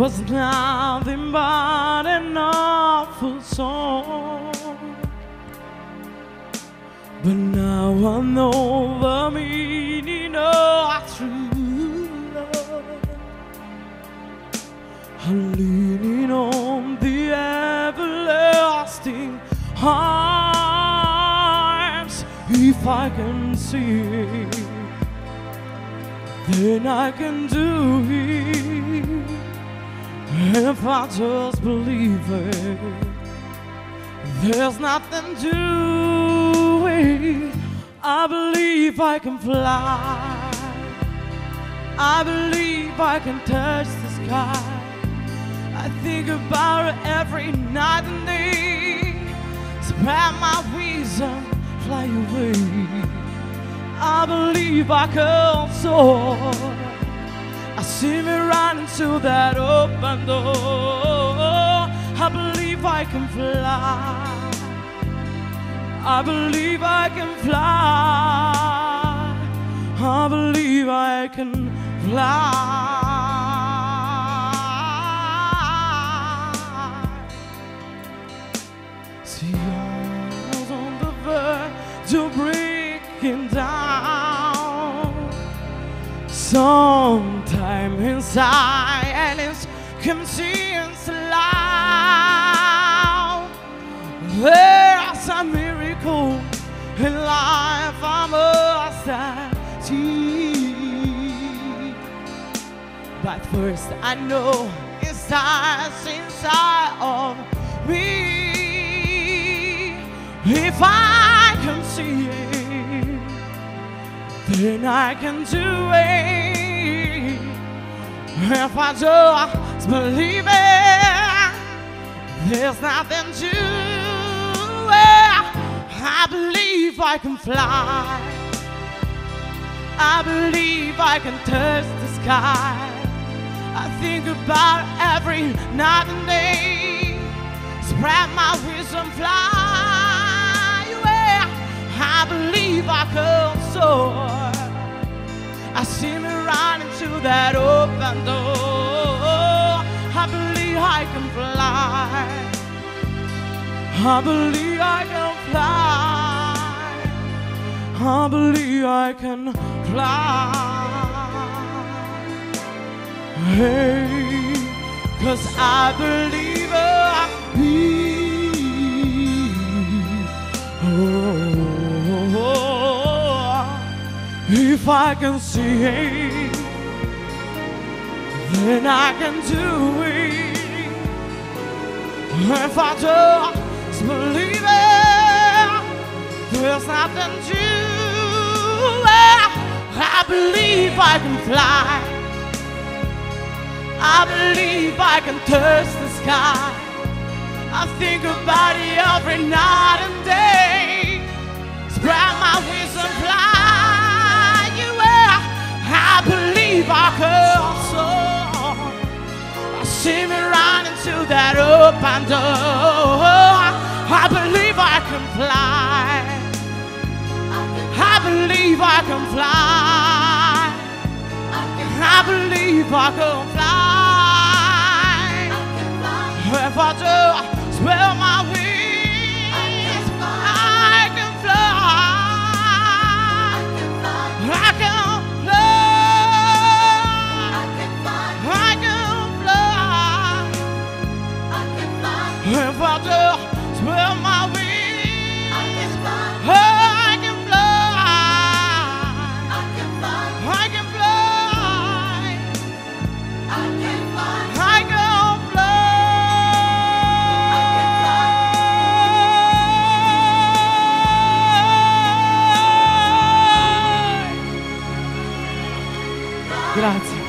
was nothing but an awful song. But now I know the meaning of true love. I'm leaning on the everlasting arms. If I can see it, then I can do it. If I just believe it, there's nothing to it. I believe I can fly. I believe I can touch the sky. I think about it every night and day. Spread my wings and fly away. I believe I can soar. I see me running to that open door. I believe I can fly. I believe I can fly. I believe I can fly. See, I was on the verge of breaking down. Sometime in silence continues loud. There's a miracle in life I must see. But first I know it starts inside of me. If I can see it, then I can do it. If I just believe it, there's nothing to it. I believe I can fly. I believe I can touch the sky. I think about it every night and day. Spread my wings and fly away. I believe I can soar. I see me running to that open door. I believe I can fly. I believe I can fly. I believe I can fly. Hey, 'cause I believe I believe. Oh, if I can see it, then I can do it. If I just believe it, there's nothing to it. I believe I can fly. I believe I can touch the sky. I think about it every night and day. Spread my wings and fly away. I believe I can soar. I see me running to that open door. I believe I can fly. I believe I can fly. I believe I can fly. If I just spread my wings, I can fly. I can fly. I can fly. If I just spread my wings, I can fly. I can fly. I can fly. Grazie.